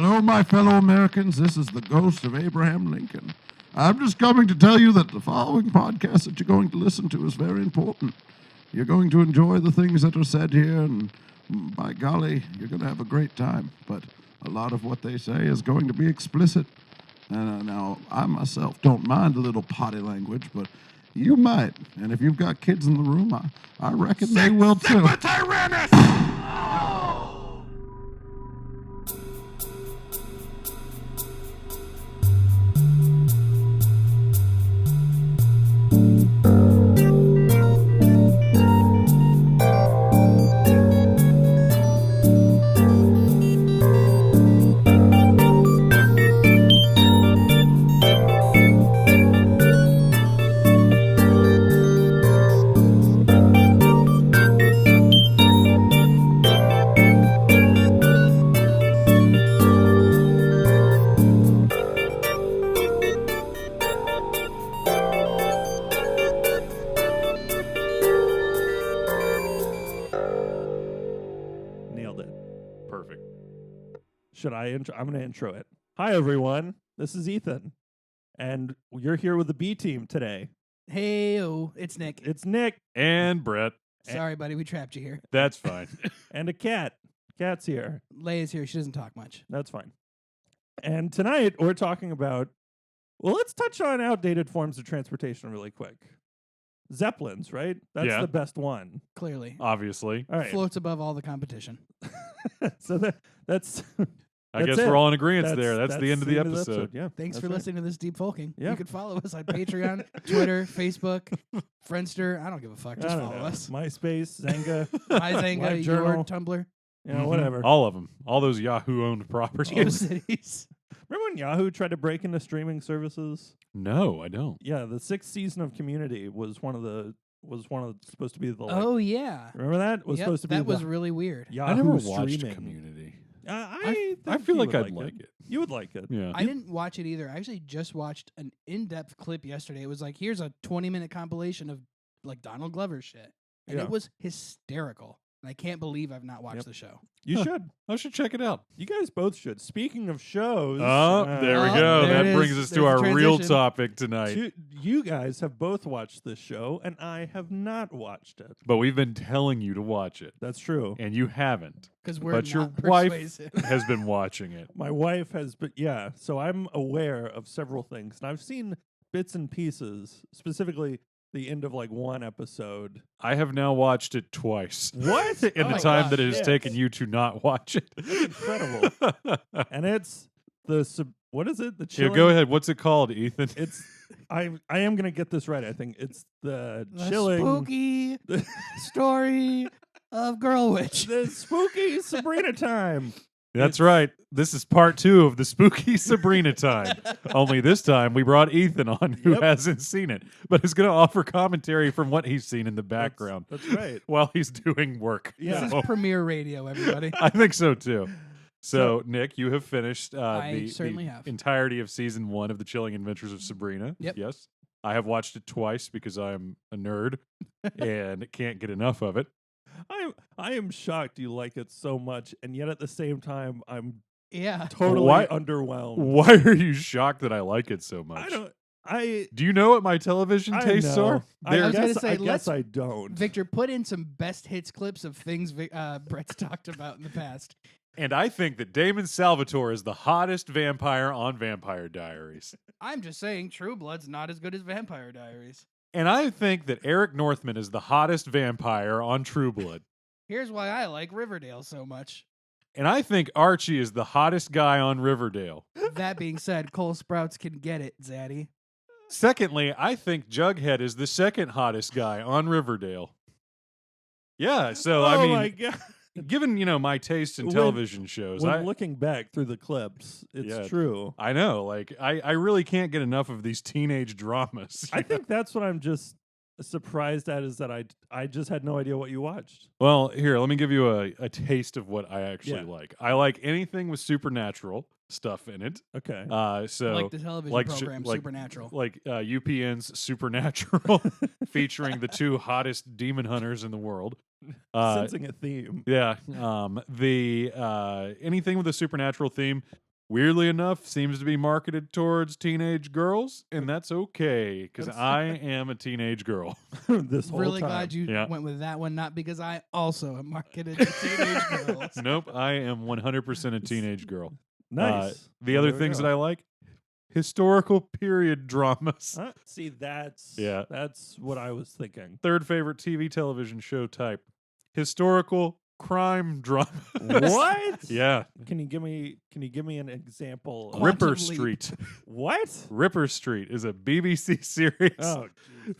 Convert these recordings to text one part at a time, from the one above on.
Hello, my fellow Americans. This is the ghost of Abraham Lincoln. I'm just coming to tell you that the following podcast that you're going to listen to is very important. You're going to enjoy the things that are said here, and by golly, you're going to have a great time. But a lot of what they say is going to be explicit. Now, I myself don't mind a little potty language, but you might. And if you've got kids in the room, I reckon they will too. Should I intro? I'm going to intro it. Hi, everyone. This is Ethan. And you're here with the B team today. Hey-o, it's Nick. It's Nick. And Brett. Sorry, buddy, we trapped you here. That's fine. And a cat. Cat's here. Leia's here. She doesn't talk much. That's fine. And tonight, we're talking about, well, let's touch on outdated forms of transportation really quick. Zeppelins, right? That's the best one. Clearly. Obviously. All right. Floats above all the competition. So that's... I guess we're all in agreement there. That's the end of the episode. Yeah. Thanks for listening to this deep folking. Yep. You can follow us on Patreon, Twitter, Facebook, Friendster. I don't give a fuck. Just follow us. MySpace, Zanga. My Zanga, your Journal. Tumblr. Whatever. All of them. All those Yahoo-owned properties. Cities. Remember when Yahoo tried to break into streaming services? No, I don't. Yeah, the 6th season of Community was supposed to be the. Oh yeah. Remember that? Was supposed to be. That was really weird. Yahoo I never watched streaming. Community. I feel like I'd like it. You would like it. Yeah. I didn't watch it either. I actually just watched an in-depth clip yesterday. It was like, here's a 20-minute compilation of like Donald Glover shit. And it was hysterical. And I can't believe I've not watched the show. You should. I should check it out. You guys both should. Speaking of shows. Oh, there we go. There That brings us to our real topic tonight. You guys have both watched this show, and I have not watched it. But we've been telling you to watch it. That's true. And you haven't. Because we're But your not wife persuasive. has been watching it. My wife has been, so I'm aware of several things. And I've seen bits and pieces, specifically the end of like one episode. I have now watched it twice. What? In the time that it has taken you to not watch it. That's incredible. And it's what is it? The Chilling... Go ahead. What's it called, Ethan? It's I am gonna get this right. I think it's the Chilling spooky story of Girl Witch. The spooky Sabrina time. That's right. This is part 2 of the spooky Sabrina time. Only this time we brought Ethan on, who hasn't seen it, but is going to offer commentary from what he's seen in the background. That's right. While he's doing work. Yeah. This is premiere radio, everybody. I think so too. So Nick, you have finished certainly the have. entirety of season 1 of the Chilling Adventures of Sabrina. Yep. Yes. I have watched it twice because I'm a nerd and can't get enough of it. I am shocked you like it so much, and yet at the same time, I'm totally underwhelmed. Why are you shocked that I like it so much? Do you know what my television tastes are? I guess I don't. Victor, put in some best hits clips of things Brett's talked about in the past. And I think that Damon Salvatore is the hottest vampire on Vampire Diaries. I'm just saying True Blood's not as good as Vampire Diaries. And I think that Eric Northman is the hottest vampire on True Blood. Here's why I like Riverdale so much. And I think Archie is the hottest guy on Riverdale. That being said, Cole Sprouts can get it, Zaddy. Secondly, I think Jughead is the second hottest guy on Riverdale. Yeah, so I mean, my God. Given, my taste in television shows, looking back through the clips, it's true. I know, like I really can't get enough of these teenage dramas. I think that's what I'm just surprised at, is that I just had no idea what you watched. Well, here, let me give you a taste of what I actually like. I like anything with supernatural stuff in it. Okay. So like the television program Supernatural. Like UPN's Supernatural, featuring the 2 hottest demon hunters in the world. Sensing a theme. Yeah. The anything with a supernatural theme. weirdly enough, seems to be marketed towards teenage girls, and that's okay because That's- I am a teenage girl. This whole Really time. glad you Yeah. went with that one, not because I also am marketed to teenage girls. Nope, I am 100% a teenage girl. Nice. The Well, other there we things go. that I like, historical period dramas. See, that's Yeah. that's what I was thinking. Third favorite TV television show type, historical crime drama. What? Yeah, Can you give me an example? Of, Ripper Quantum Leap. Street. what? Ripper Street is a BBC series Oh,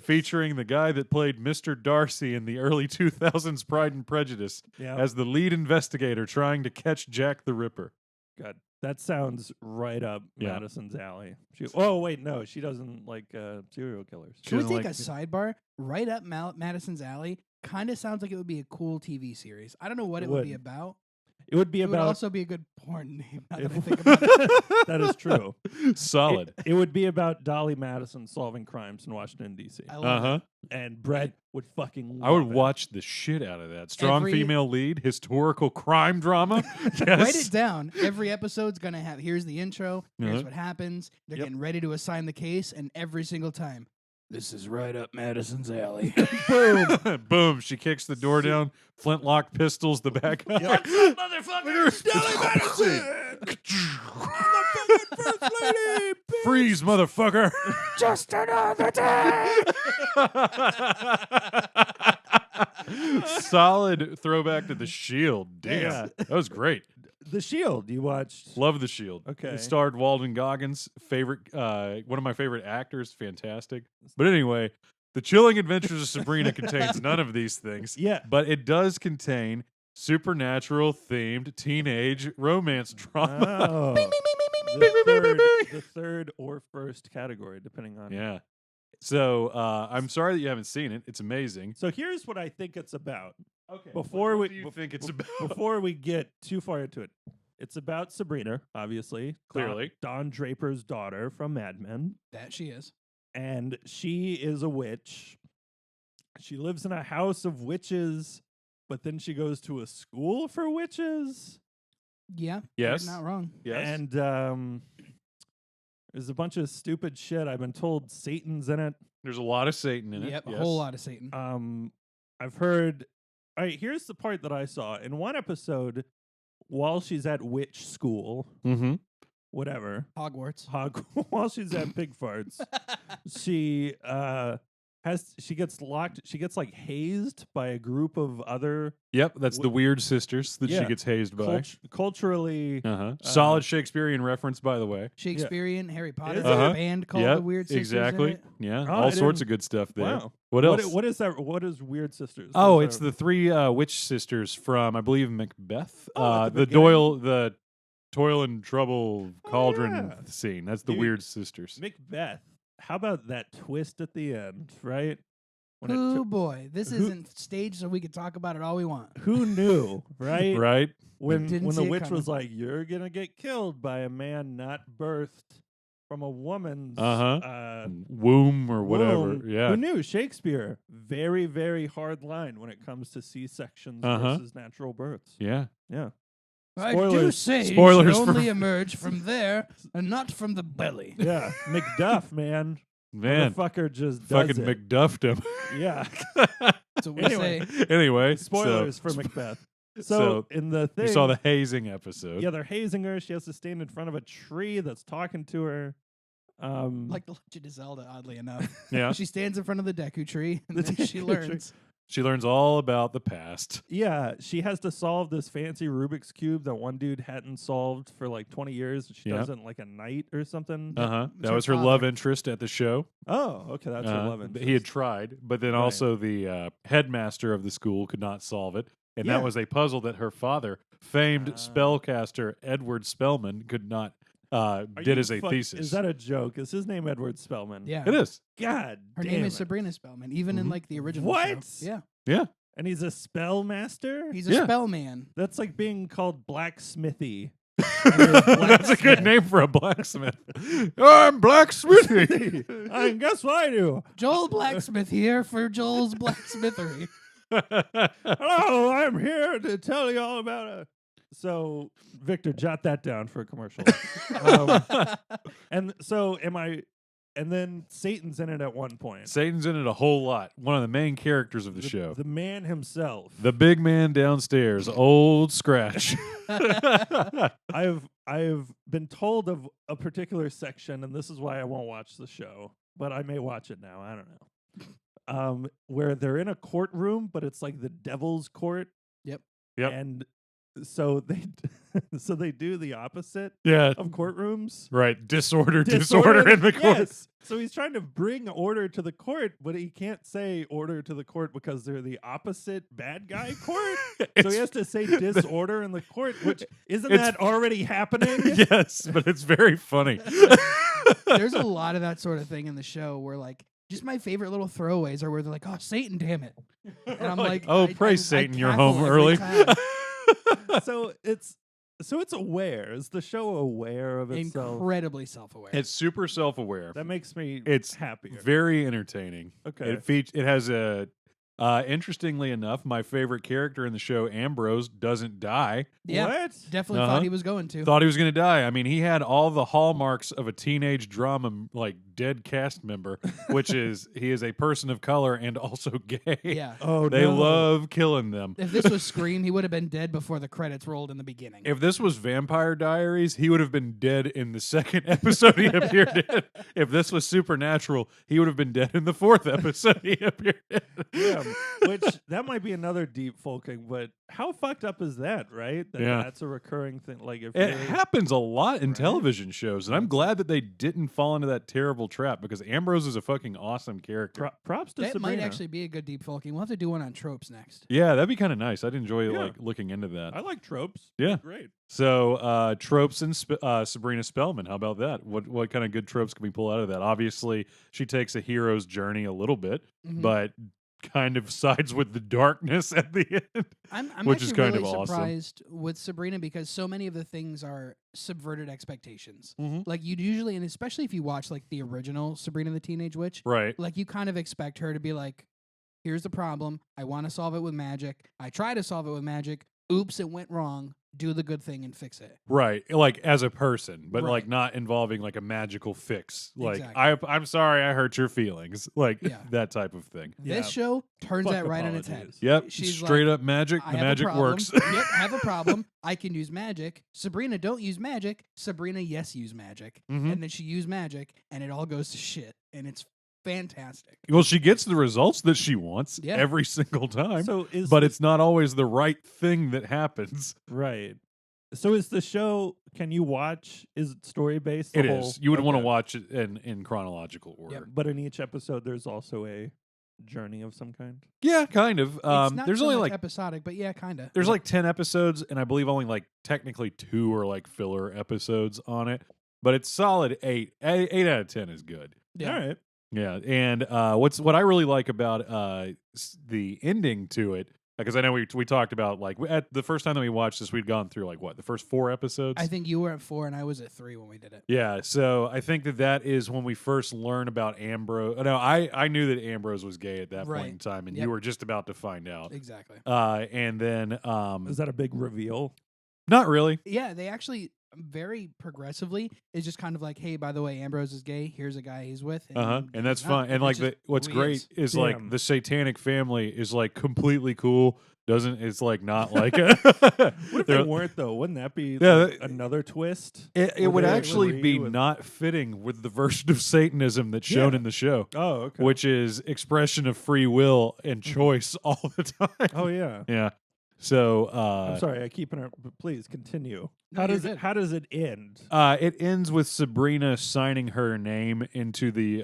featuring the guy that played Mr. Darcy in the early 2000s Pride and Prejudice yeah. as the lead investigator trying to catch Jack the Ripper. God, that sounds right up Yeah. Madison's alley. Oh wait, no, she doesn't like serial killers. She Can we doesn't take like- a sidebar? Right up Madison's alley. Kind of sounds like it would be a cool TV series. I don't know what It it would would. be about. It would be It would about. also be a good porn name. Now that I It- think about it. that is true. Solid. It would be about Dolly Madison solving crimes in Washington D.C. I love Uh-huh. and Brett would fucking. I would love it. watch the shit out of that. Strong Every- female lead, historical crime drama. it. Yes. Write it down. Every episode's gonna have. Here's the intro. Here's Uh-huh. what happens. They're Yep. getting ready to assign the case, and every single time, this is right up Madison's alley. Boom. Boom. She kicks the door down. Flintlock pistols the back. Motherfucker, Dolly First lady. Freeze, motherfucker. Just another day. Solid throwback to The Shield. Damn. Yeah. That was great. The Shield. You watched? Love The Shield. Okay. It starred Walden Goggins, one of my favorite actors. Fantastic. But anyway, The Chilling Adventures of Sabrina contains none of these things. Yeah. But it does contain supernatural themed teenage romance drama. Oh. Bing, bing, bing, bing, bing, The bing, bing, third, bing, bing. the third or first category, depending on. Yeah. So I'm sorry that you haven't seen it. It's amazing. So here's what I think it's about. Okay. Before what we- do you think it's about? Before we get too far into it, it's about Sabrina, obviously. Clearly. Don Draper's daughter from Mad Men. That she is. And she is a witch. She lives in a house of witches, but then she goes to a school for witches. Yeah. Yes. You're not wrong. Yes. And there's a bunch of stupid shit. I've been told Satan's in it. There's a lot of Satan in it. Yep. Yes. A whole lot of Satan. I've heard. All right, here's the part that I saw in one episode. While she's at witch school, Mm-hmm. whatever, Hogwarts. while she's at Big Farts, she gets locked. She gets like hazed by a group of other Yep, that's the weird sisters that she Yeah. gets hazed by. culturally. Uh-huh. Solid Shakespearean reference, by the way. Shakespearean, Harry Potter. Is There's it? a band called Yep, The Weird Sisters. in exactly. it. Yeah, Oh, all I sorts didn't- of good stuff there. Wow. What else? What is that? What is Weird Sisters? Oh, What is it's that? the three witch sisters from, I believe, Macbeth. Oh, at the The beginning? the Toil and Trouble Cauldron yeah. scene. That's the Dude, weird sisters. Macbeth. How about that twist at the end? Right. When Oh took- boy, this who- isn't staged, so we can talk about it all we want. who knew? Right. Right? When Didn't the see it witch coming. was like, "You're gonna get killed by a man not birthed from a woman's Womb or whatever. womb." Yeah. Who knew? Shakespeare, very very hard line when it comes to C-sections versus natural births. Yeah. Yeah. I do Spoilers- say spoilers you should for- only emerge from there and not from the belly. Yeah. Macduff, man. Man. Motherfucker just does Fucking it. Macduffed him. Yeah. That's what we Anyway. say. Anyway. Spoilers for Macbeth. So in the thing, You saw the hazing episode. yeah, they're hazing her. She has to stand in front of a tree that's talking to her. Like the Legend of Zelda, oddly enough. Yeah. She stands in front of the Deku tree and The then she Deku tree. learns. She learns all about the past. Yeah, she has to solve this fancy Rubik's Cube that one dude hadn't solved for like 20 years. She Yeah. does it in like a night or something. Uh-huh. It's That her was her love father. interest at the show. Oh, okay, that's her love He had interest. tried, but then Right. also the headmaster of the school could not solve it. And Yeah. that was a puzzle that her father, famed Ah. spellcaster Edward Spellman, could not Are did you as a fuck- thesis. Is that a joke? Is his name Edward Spellman? Yeah. It is. God Her damn name is it. Sabrina Spellman, even in Mhm. like the original What? show. Yeah. Yeah. And he's a spell master? He's a Yeah. spell man. That's like being called Blacksmithy. That's a good name for a blacksmith. I'm blacksmithy. And guess what I do? Joel Blacksmith here for Joel's Blacksmithery. Hello, I'm here to tell you all about So, Victor, jot that down for a commercial. And so, and then Satan's in it at one point. Satan's in it a whole lot. One of the main characters of the show. The man himself. The big man downstairs, Old Scratch. I've been told of a particular section, and this is why I won't watch the show, but I may watch it now. I don't know. Where they're in a courtroom, but it's like the devil's court. Yep. And so they do the opposite Yeah. of courtrooms. Right. Disorder in the court. Yes. So he's trying to bring order to the court, but he can't say order to the court because they're the opposite bad guy court. So he has to say disorder in the court, which isn't that already happening? Yes, but it's very funny. There's a lot of that sort of thing in the show where like just my favorite little throwaways are where they're like, "Oh, Satan, damn it!" And I'm like, "Oh, praise Satan, you're home early." So it's aware. Is the show aware of itself? Incredibly self-aware. It's super self-aware. That makes me happier. Very entertaining. Okay. It has a interestingly enough, my favorite character in the show, Ambrose, doesn't die. Yeah, what? Definitely thought he was going to. Thought he was going to die. I mean, he had all the hallmarks of a teenage drama, like dead cast member, which is he is a person of color and also gay. Yeah. Oh, they no. love killing them. If this was Scream, he would have been dead before the credits rolled in the beginning. If this was Vampire Diaries, he would have been dead in the second episode he appeared in. If this was Supernatural, he would have been dead in the fourth episode he appeared in. Yeah, which that might be another deep folking, but how fucked up is that, right? That's a recurring thing. Like if it happens a lot in Right? television shows, and I'm glad that they didn't fall into that terrible trap because Ambrose is a fucking awesome character. Props to that Sabrina. might actually be a good deep folking. We'll have to do one on tropes next. Yeah, that'd be kind of nice. I'd enjoy Yeah. like looking into that. I like tropes. Yeah. Great. So tropes and Sabrina Spellman. How about that? What kind of good tropes can we pull out of that? Obviously, she takes a hero's journey a little bit, Mhm. but kind of sides with the darkness at the end. I'm which actually is kind really of awesome. surprised with Sabrina because so many of the things are subverted expectations. Mhm. Like you'd usually, and especially if you watch like the original Sabrina the Teenage Witch, Right. like you kind of expect her to be like, here's the problem. I want to solve it with magic. I try to solve it with magic. Oops, it went wrong. Do the good thing and fix it. Right. Like as a person, but Right. like not involving like a magical fix. Like Exactly. I'm sorry I hurt your feelings. Like Yeah. that type of thing. Yeah. This show turns Fuck that right on its head. apologies. Yep. She's Straight like, up magic. I The have a magic problem. works. Yep, have a problem. I can use magic. Sabrina, don't use magic. Sabrina, yes, use magic. Mhm. And then she used magic, and it all goes to shit. And it's fantastic. Well, she gets the results that she wants Yeah. every single time. So is but it's not always the right thing that happens. right. So is the show? Can you watch? Is it story based? It is. You would want to Okay. watch it in chronological order. Yep. But in each episode, there's also a journey of some kind. Yeah, kind of. It's not There's so only much like episodic, but yeah, kind of. there's like 10 episodes, and I believe only like technically 2 are like filler episodes on it. But it's solid 8. 8 out of 10 is good. Yeah. All right. Yeah, and what I really like about the ending to it, because I know we talked about like at the first time that we watched this, we'd gone through like what the first 4 episodes. I think you were at 4 and I was at 3 when we did it. Yeah, so I think that is when we first learn about Ambrose. No, I knew that Ambrose was gay at that point Right. in time, and Yep. you were just about to find out. Exactly. And then Is that a big reveal? not really. Yeah, they actually very progressively is just kind of like, hey, by the way, Ambrose is gay. Here's a guy he's with. And that's he's not. fun. And like It's just what's who he great is like Damn. the satanic family is like completely cool. It's like not like a What if they They're- weren't though? Wouldn't that be Yeah, like, that- another twist? It would Would they actually agree be with- not fitting with the version of Satanism that's shown Yeah. in the show, Oh, okay. which is expression of free will and choice all the time. Oh yeah. Yeah. So I'm sorry, I keep interrupting, but please continue. No, How you're does it? good. How does it end? it ends with Sabrina signing her name into the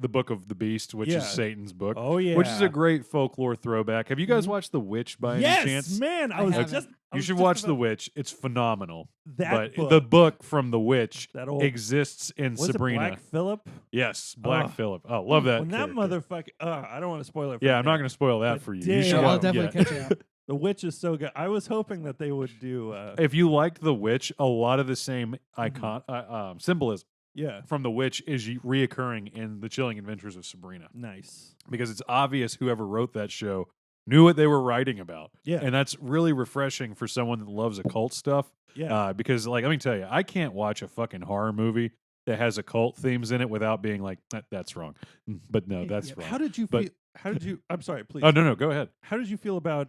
Book of the Beast, which Yeah. is Satan's book, Oh yeah. which is a great folklore throwback. Have you guys Mhm. watched The Witch by yes, any chance? man. I I was haven't. just. I You was should just watch The about- Witch. It's phenomenal. That But book. the book from The Witch that old exists in was Sabrina. it Black Phillip? Yes, Black Ugh. Phillip. Oh, love that. When that character. motherfucker. I don't want to spoil it. For Yeah, you, I'm not man. going to spoil that But for you. damn. You should Yeah, I'll watch. definitely yeah. catch you up. The Witch is so good. I was hoping that they would do. If you liked The Witch, a lot of the same Mm-hmm. symbolism Yeah. from The Witch is reoccurring in The Chilling Adventures of Sabrina, Nice. because it's obvious whoever wrote that show knew what they were writing about. Yeah. And that's really refreshing for someone that loves occult stuff. Yeah. Because, like, let me tell you, I can't watch a fucking horror movie that has occult themes in it without being like, that's wrong. But no, that's wrong. How did you But- feel? How did you? I'm sorry, please. Oh, no, go ahead. How did you feel about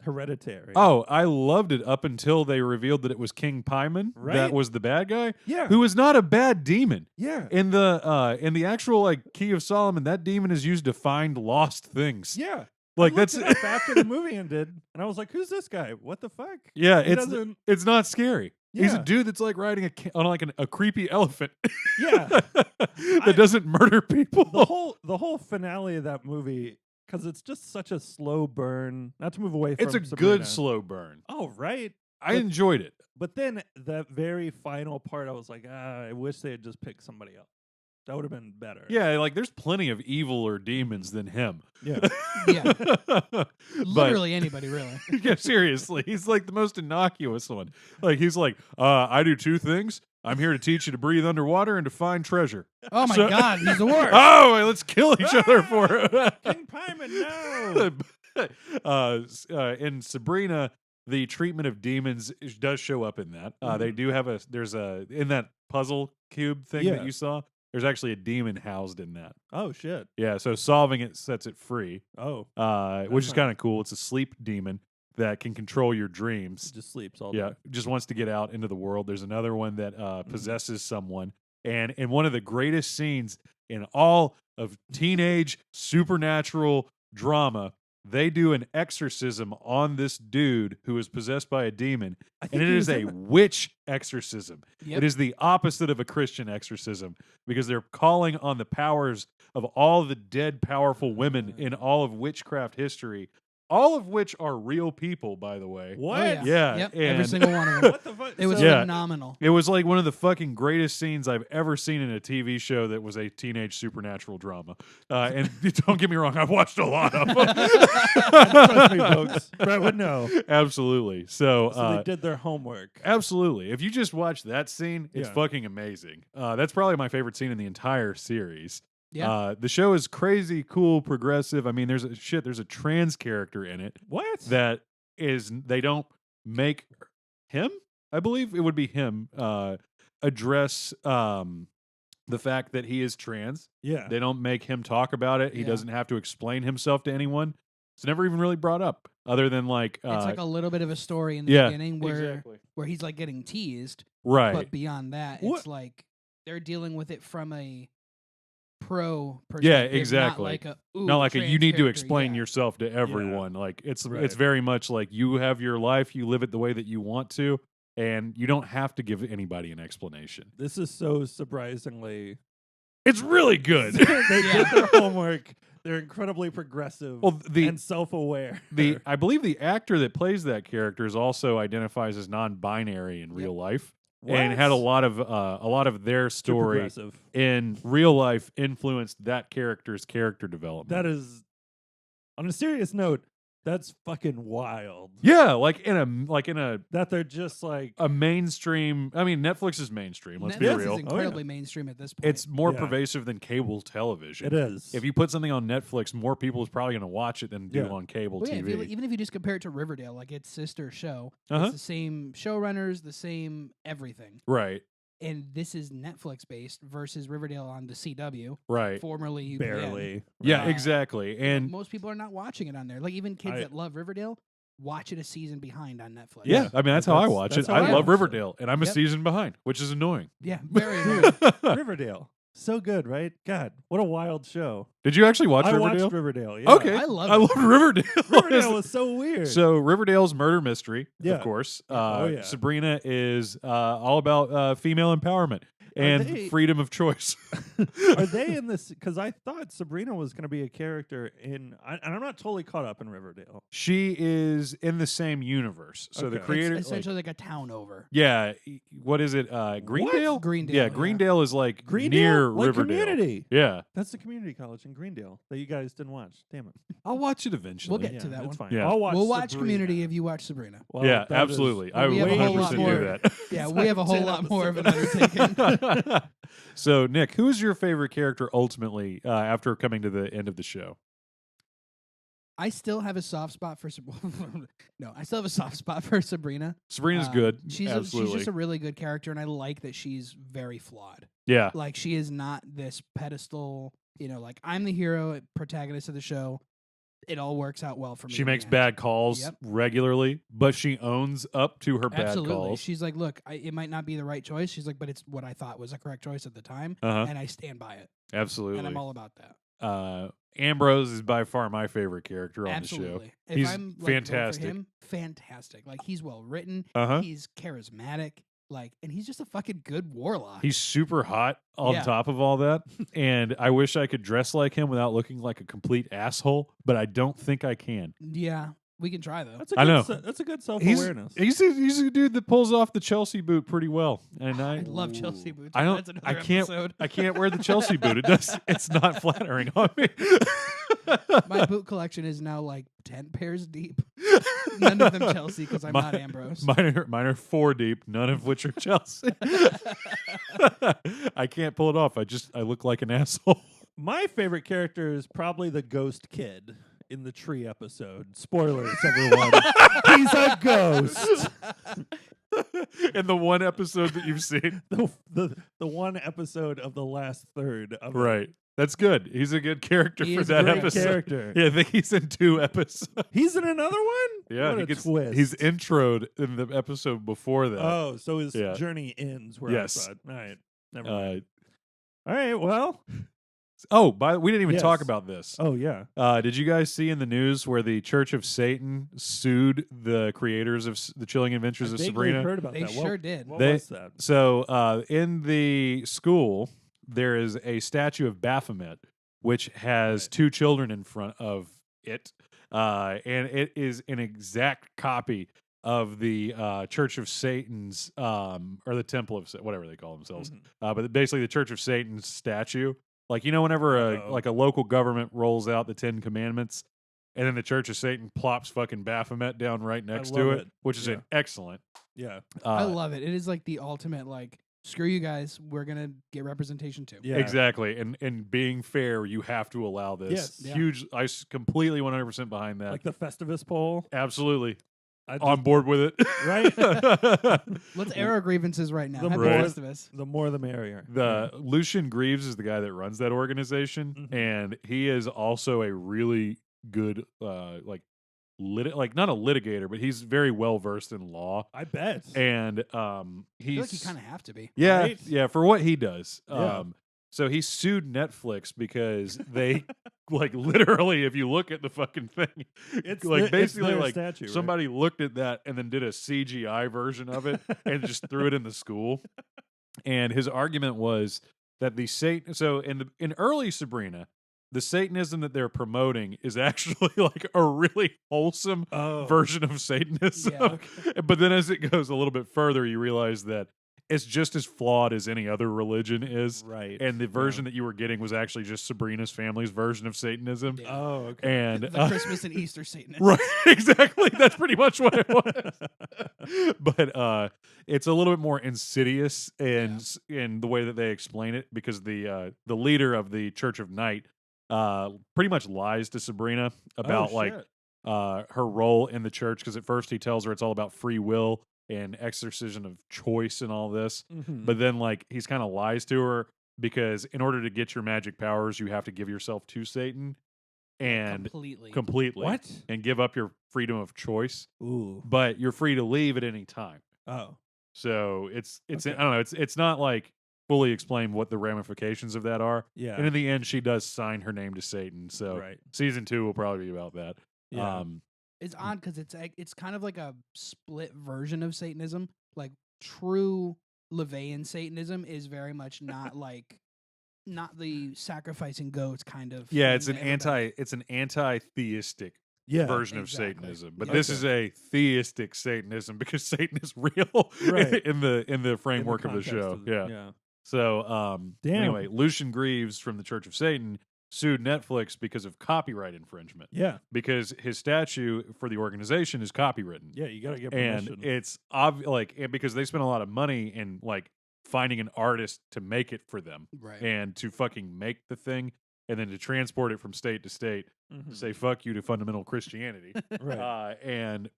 Hereditary? Oh, I loved it up until they revealed that it was King Paimon Right? that was the bad guy, yeah, who is not a bad demon. yeah, In the actual like Key of Solomon, that demon is used to find lost things. yeah. Like I that's looked it up after the movie ended, and I was like, "Who's this guy? What the fuck?" yeah, He it's doesn't- it's not scary. He's a Yeah. dude that's like riding on like a creepy elephant. Yeah. that doesn't murder people. the whole finale of that movie, because it's just such a slow burn. Not to move away from It's a Sabrina. good slow burn. Oh, right. I But- enjoyed it. But then that very final part, I was like, I wish they had just picked somebody else. That would have been better. Yeah, like there's plenty of evil or demons than him. Yeah. Yeah. But- Literally anybody, really. yeah, seriously. He's like the most innocuous one. Like he's like, I do two things. I'm here to teach you to breathe underwater and to find treasure. Oh my So- God, he's the worst. Oh, let's kill each other for it. King Paimon, no. In Sabrina, the treatment of demons does show up in that. They do have in that puzzle cube thing Yeah. that you saw, there's actually a demon housed in that. Oh, shit. Yeah, so solving it sets it free, Oh, which is nice. kind of cool. It's a sleep demon that can control your it dreams. just sleeps all Yeah, day. just wants to get out into the world. There's another one that possesses someone. And in one of the greatest scenes in all of teenage supernatural drama, they do an exorcism on this dude who is possessed by a demon. I And think it he is was a in it. witch exorcism. Yep. It is the opposite of a Christian exorcism because they're calling on the powers of all the dead powerful women in all of witchcraft history, all of which are real people, by the way. What? Oh, yeah. Yeah, Yep. Every and- single one of them. What the fuck? It was So- Yeah. phenomenal. It was like one of the fucking greatest scenes I've ever seen in a TV show that was a teenage supernatural drama. And don't get me wrong, I've watched a lot of them. Trust me, folks. Brett would know. Absolutely. So, So they did their homework. absolutely. If you just watch that scene, it's Yeah. fucking amazing. That's probably my favorite scene in the entire series. Yeah. The show is crazy, cool, progressive. I mean, there's a trans character in it What? that they don't make him, I believe it would be him, address the fact that he is trans. Yeah. They don't make him talk about it. He Yeah. doesn't have to explain himself to anyone. It's never even really brought up, other than like, It's like a little bit of a story in the yeah, beginning where exactly. where he's like getting teased, Right. but beyond that, What- it's like they're dealing with it from a pro Yeah, perspective, exactly. Not like a Not like you trans need to character, explain yeah. yourself to everyone. Like it's Right. very much like you have your life, you live it the way that you want to, and you don't have to give anybody an explanation. This is so surprisingly. It's really good. They did their homework. They're incredibly progressive Well, and self-aware. I believe the actor that plays that character is also identifies as non-binary in real life, and had a lot of their Too story progressive. in real life influenced that character's character development. That is, on a serious note, that's fucking wild. yeah, like in a That they're just like, a mainstream. I mean, Netflix is mainstream. Let's be Netflix real. is incredibly mainstream at this point. It's more Yeah. pervasive than cable television. it is. If you put something on Netflix, more people is probably going to watch it than do Yeah. on cable Well, yeah, TV. even if you just compare it to Riverdale, like its sister show, Uh-huh. it's the same showrunners, the same everything. Right, And this is Netflix based versus Riverdale on the CW, right. formerly UPN. barely. Yeah, Uh, exactly. And Most people are not watching it on there. Like even kids that love Riverdale watch it a season behind on Netflix. yeah, I mean that's how I That's- watch that's it. how I I love watch it. Riverdale, and I'm a Yep. season behind, which is annoying. Yeah, very annoying. Riverdale. So good, right? God, what a wild show. Did you actually watch I Riverdale? watched Riverdale. Yeah. Okay, I love I it. love Riverdale. Riverdale was so weird. So Riverdale's murder mystery, Yeah. of course. Oh, yeah. Sabrina is all about female empowerment and they- freedom of choice. Are they in this? Because I thought Sabrina was going to be a character in, and I'm not totally caught up in Riverdale. She is in the same universe. So the Okay. creator, It's essentially like a town over. yeah, what is it? Greendale. Greendale. Yeah, Greendale is like Greendale, near like Riverdale. Community. Yeah, That's the community college in Greendale that you guys didn't watch. Damn it. I'll watch it eventually. We'll get to that it's one. fine. Yeah. I'll watch. We'll watch Sabrina. Community if you watch Sabrina. Well, Yeah, that is- absolutely. I we would have a whole lot 100% more- do that. Yeah, we have a whole 10 lot more of an undertaking. So, Nick, who is your favorite character ultimately after coming to the end of the show? I still have a soft spot for no, I still have a soft spot for Sabrina. Sabrina's good. She's Absolutely. just a really good character, and I like that she's very flawed. Yeah. Like she is not this pedestal. Like I'm the hero, protagonist of the show. It all works out well for me. She in the makes end. bad calls Yep. regularly, but she owns up to her bad Absolutely. calls. She's like, look, it might not be the right choice. She's like, but it's what I thought was a correct choice at the time, Uh-huh. and I stand by it. Absolutely. And I'm all about that. Ambrose is by far my favorite character on Absolutely. the show. If He's I'm fantastic. For him, fantastic. Like he's well written. Uh-huh. He's charismatic. Like, and he's just a fucking good warlock. He's super hot on Yeah. top of all that. And I wish I could dress like him without looking like a complete asshole, but I don't think I can. Yeah, we can try though. That's a I good know. That's a good self He's awareness. he's a dude that pulls off the Chelsea boot pretty well. And I love Chelsea boots. I don't. That's another I can't. episode. I can't wear the Chelsea boot. It's not flattering on me. My boot collection is now like 10 pairs deep. None of them Chelsea because I'm not Ambrose. Mine are 4 deep, none of which are Chelsea. I can't pull it off. I look like an asshole. My favorite character is probably the ghost kid in the tree episode. Spoilers, everyone. He's a ghost. In the one episode that you've seen, The one episode of the last third of it. right? That's good. He's a good character He for is a that great episode. character. Yeah, I think he's in 2 episodes. He's in another one? Yeah, What a twist. he's introed in the episode before that. Oh, so his Yeah. journey ends where Yes. I thought. All right. Never mind. Uh, All right, well. we didn't even talk Yes. about this. Oh, yeah. Did you guys see in the news where the Church of Satan sued the creators of the Chilling Adventures I of vaguely Sabrina? heard about They that. sure did. What They- was that? So in the school, there is a statue of Baphomet, which has Right. 2 children in front of it. And it is an exact copy of the Church of Satan's, or the Temple of whatever they call themselves. Mhm. But basically the Church of Satan's statue. Like, whenever Uh-oh. a local government rolls out the 10 Commandments, and then the Church of Satan plops fucking Baphomet down right next to love it, it. which is Yeah. an excellent. Yeah. I love it. It is like the ultimate, like, screw you guys. We're going to get representation too. Yeah. Exactly. And being fair, you have to allow this. Yes. Yeah. Huge. Completely 100% behind that. Like the Festivus poll. Absolutely. I just- On board with it. Right? Let's air our grievances right now. The Happy more- Festivus. The more the merrier. The Lucian Greaves is the guy that runs that organization, Mhm. and he is also a really good not a litigator, but he's very well versed in law. I bet. And I he's feel like you kind of have to be. yeah, right? yeah, for what he does. Yeah. So he sued Netflix because they like literally, if you look at the fucking thing, It's like it's basically their like statue, right? somebody looked at that and then did a CGI version of it and just threw it in the school. And his argument was that the Satan. So in early Sabrina, the Satanism that they're promoting is actually like a really wholesome Oh. version of Satanism. Yeah, But then as it goes a little bit further, you realize that it's just as flawed as any other religion is. Right. And the version that you were getting was actually just Sabrina's family's version of Satanism. Yeah. Oh, okay. And The Christmas and Easter Satanists. right, exactly. That's pretty much what it was. But it's a little bit more insidious in the way that they explain it, because the leader of the Church of Night pretty much lies to Sabrina about Oh, shit. her role in the church, because at first he tells her it's all about free will and exorcism of choice and all this. Mhm. But then he's kind of lies to her, because in order to get your magic powers, you have to give yourself to Satan and completely What? and give up your freedom of choice, Ooh. but you're free to leave at any time. Oh. So it's Okay. I don't know, it's not like fully explained what the ramifications of that are. Yeah. And in the end, she does sign her name to Satan. So Right. season 2 will probably be about that. Yeah. It's odd because it's kind of like a split version of Satanism. Like true Levian Satanism is very much not not the sacrificing goats kind of. Yeah, thing it's an that everybody- anti-theistic Yeah. version of exactly. Satanism, but Yeah. this is a theistic Satanism because Satan is real Right. in the In the framework of the context show. of Yeah. So Damn. anyway, Lucian Greaves from the Church of Satan sued Netflix because of copyright infringement, Yeah. because his statue for the organization is copywritten. Yeah. You gotta get And permission. it's and because they spent a lot of money in finding an artist to make it for them Right. and to fucking make the thing. and then to transport it from state to state, Mhm. say fuck you to fundamental Christianity. Right. And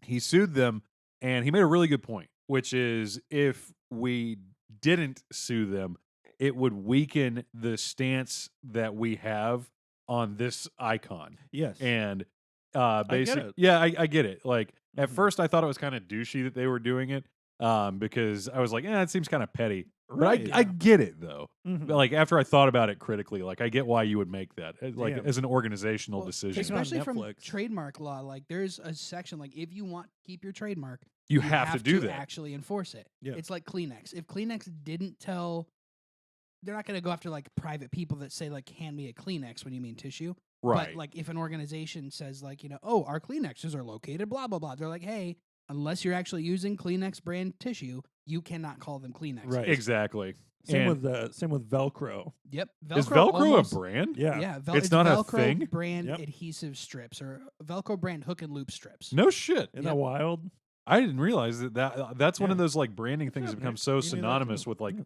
he sued them, and he made a really good point, which is if we didn't sue them, it would weaken the stance that we have on this icon. Yes. And get basically, it. yeah, I get it. Like at Mhm. first, I thought it was kind of douchey that they were doing it, because I was like, it seems kind of petty. Right. But I get it though. Mhm. But, like after I thought about it critically, like I get why you would make that, like Damn. as an organizational Well, decision. It's on especially from Netflix. trademark law. Like, there's a section like if you want to keep your trademark, You have to do that. Actually enforce it. Yeah. It's like Kleenex. If Kleenex didn't tell, they're not going to go after like private people that say like, hand me a Kleenex when you mean tissue. Right. But like if an organization says like, oh, our Kleenexes are located, blah, blah, blah. They're like, hey, unless you're actually using Kleenex brand tissue, you cannot call them Kleenex. Right. Exactly. Same And with Velcro. Yep. is Velcro almost- a brand? Yeah. Yeah. It's not a Velcro thing? brand Yep. adhesive strips or Velcro brand hook and loop strips. No shit. Isn't Yep. that wild? I didn't realize that's one of Yeah. those like branding things that Yeah, become man. so You knew that synonymous too. with like Yeah.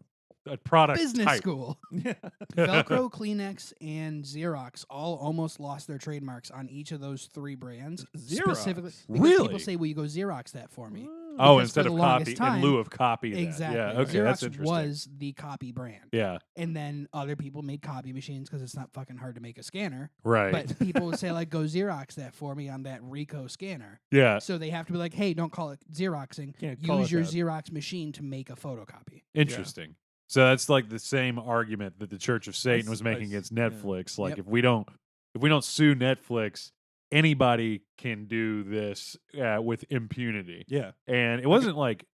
a product Business type. school. Yeah. Velcro, Kleenex, and Xerox all almost lost their trademarks on each of those three brands. Specifically, Xerox? because Really? people say, "Will you go Xerox that for me?" Oh, Because instead for of the longest copy, in time- lieu of copy. That. Exactly. Yeah. Okay. That's Xerox interesting. was the copy brand, Yeah. and then other people made copy machines because it's not fucking hard to make a scanner. Right. But people would say, "Like, go Xerox that for me on that Ricoh scanner." yeah. So they have to be like, "Hey, don't call it Xeroxing. Can't call Use it your that. Xerox machine to make a photocopy." Interesting. So that's like the same argument that the Church of Satan s- was I making s- against yeah. Netflix. Like Yep. if we don't sue Netflix, anybody can do this with impunity. Yeah. And it wasn't like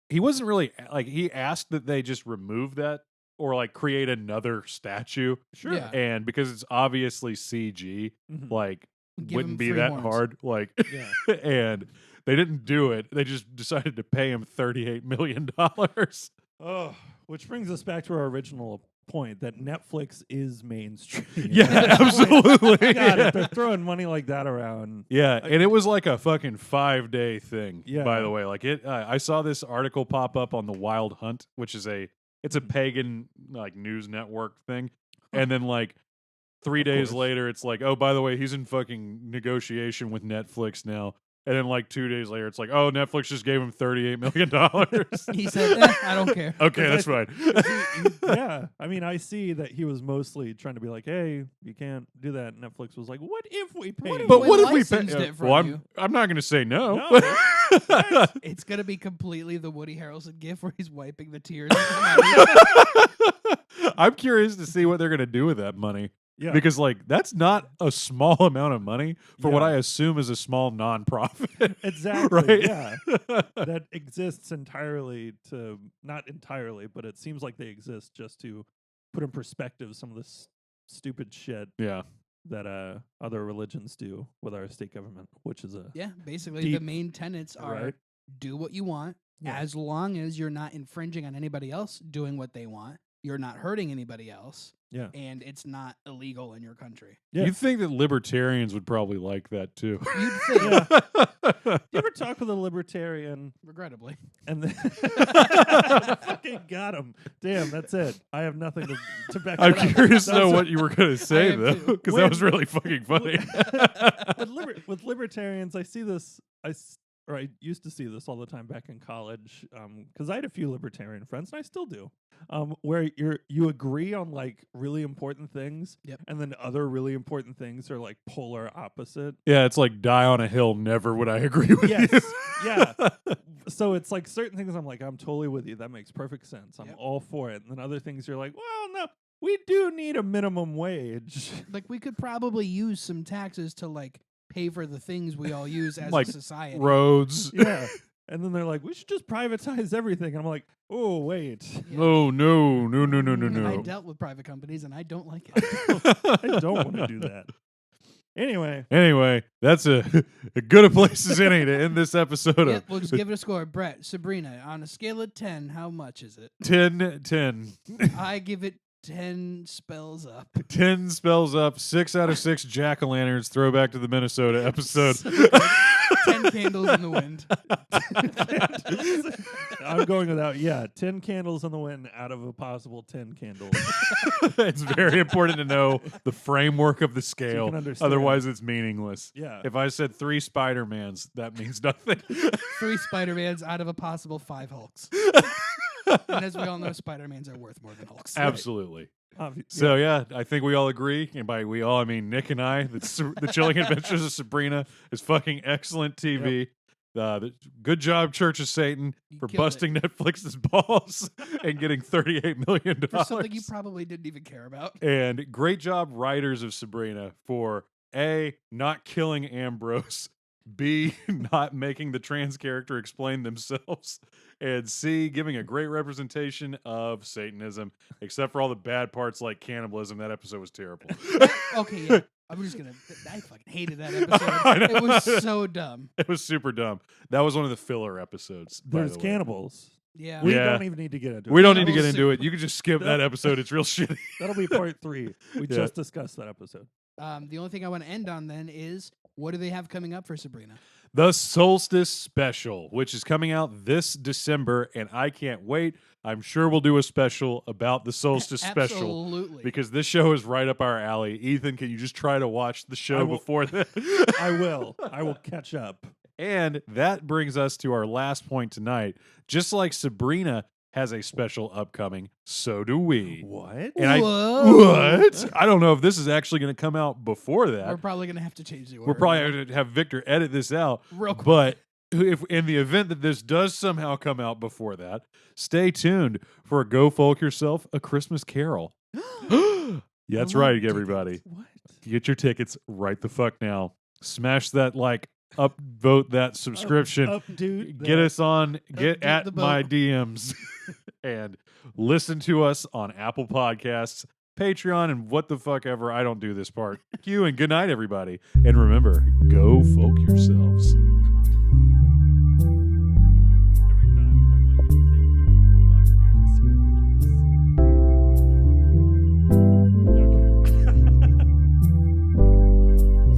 he wasn't really like he asked that they just remove that or like create another statue. Sure. Yeah. And because it's obviously CG, Mhm. like Give wouldn't him be 3 that horns. hard. Like Yeah. and they didn't do it. They just decided to pay him $38 million. Oh, which brings us back to our original point that Netflix is mainstream. Yeah, At this point, absolutely. God, Yeah. if they're throwing money like that around. Yeah, and it was like a fucking 5-day thing. Yeah. By the way, like it, I saw this article pop up on the Wild Hunt, which is it's a Mhm. pagan like news network thing, and then like 3 Of days course. later, it's like, oh, by the way, he's in fucking negotiation with Netflix now. And then like 2 days later, it's like, oh, Netflix just gave him $38 million. He said, I don't care. Okay, that's fine. Yeah. I mean, I see that he was mostly trying to be like, hey, you can't do that. And Netflix was like, what if we pay you? But We what if we licensed pay? it from Well, you. I'm not going to say no. No. Right. It's gonna be completely the Woody Harrelson gif where he's wiping the tears. I'm curious to see what they're going to do with that money. Yeah. Because like that's not a small amount of money for what Yeah. I assume is a small nonprofit. Exactly. Right? Yeah. That exists entirely to, not entirely, but it seems like they exist just to put in perspective some of this stupid shit Yeah. that other religions do with our state government, which is a Yeah, basically Deep, the main tenets are right? do what you want Yeah. as long as you're not infringing on anybody else doing what they want. You're not hurting anybody else. Yeah. And it's not illegal in your country. Yeah. You'd think that libertarians would probably like that too. You'd think, Yeah. You ever talk with a libertarian regrettably. and then fucking got him? Damn, that's it. I have nothing to back. I'm it up. curious to know That's what you were going to say am though, too. because that was When- really fucking funny. with libertarians, I see this. I used to see this all the time back in college, because I had a few libertarian friends, and I still do. Where you agree on like really important things, Yep. and then other really important things are like polar opposite. Yeah, it's like die on a hill. Never would I agree with Yes, you. yeah. So it's like certain things I'm like, I'm totally with you. That makes perfect sense. I'm Yep. all for it. And then other things you're like, well, no, we do need a minimum wage. Like we could probably use some taxes to like pay for the things we all use as Like a society. Roads. Yeah. And then they're like, we should just privatize everything. And I'm like, oh, wait. Yeah. Oh no, no, no, no, no, And I no. dealt with private companies and I don't like it. I don't want to do that. Anyway, Anyway, that's a good a place as any to end this episode Yep, of we'll just give it a score. Brett, Sabrina, on a scale of 10, how much is it? 10. I give it 10 spells up. 10 spells up, 6 out of 6 jack-o'-lanterns, throwback to the Minnesota episode. 10 candles in the wind. I'm going without. 10 candles in the wind out of a possible 10 candles. It's very important to know the framework of the scale. understand. Otherwise, it's meaningless. Yeah. If I said 3 Spider-Mans, that means nothing. 3 Spider-Mans out of a possible 5 Hulks. And as we all know, Spider-Mans are worth more than Hulks. Absolutely. Obvi- So yeah, I think we all agree, and by we all I mean Nick and I. The Chilling Adventures of Sabrina is fucking excellent TV. Good job, Church of Satan, You for killed busting Netflix's balls and getting $38 million. For something you probably didn't even care about. And great job, writers of Sabrina, for A, not killing Ambrose, B, not making the trans character explain themselves, and C, giving a great representation of Satanism, except for all the bad parts like cannibalism. That episode was terrible. Okay, yeah. I'm just going to... I fucking hated that I know. episode. It was so dumb. It was super dumb. That was one of the filler episodes. by There's the way. cannibals. Yeah. We Yeah. don't even need to get into it. We don't need to That get was into it. super- You can just skip that episode. It's real shitty. That'll be part 3. We Yeah. just discussed that episode. The only thing I want to end on then is, what do they have coming up for Sabrina? The Solstice Special, which is coming out this December, and I can't wait. I'm sure we'll do a special about the Solstice Special Absolutely. because this show is right up our alley. Ethan, can you just try to watch the I show will- before that? I will. I will catch up. And that brings us to our last point tonight. Just like Sabrina has a special upcoming, so do we. What? And Whoa. what? I don't know if this is actually going to come out before that. We're probably going to have to change the order. We're probably going to have Victor edit this out. Real quick. But if in the event that this does somehow come out before that, stay tuned for Go Folk Yourself, A Christmas Carol. Yeah, that's I love right, everybody. What? Get your tickets right the fuck now. Smash that like, upvote that subscription. Up, dude. Get us on, get Update at the my boat. DMs and listen to us on Apple Podcasts, Patreon, and what the fuck ever. I don't do this part. Thank you and good night, everybody. And remember, go folk yourselves. Every time I want you to say go fuck yourselves.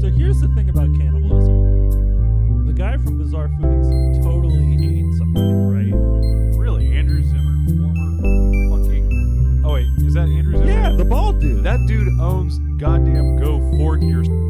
So here's the thing about cannibalism. The guy from Bizarre Foods totally ate somebody, right? Really, Andrew Zimmer, former fucking. Oh wait, is that Andrew Zimmer? Yeah, the bald dude. That dude owns goddamn Go Fork Yourself.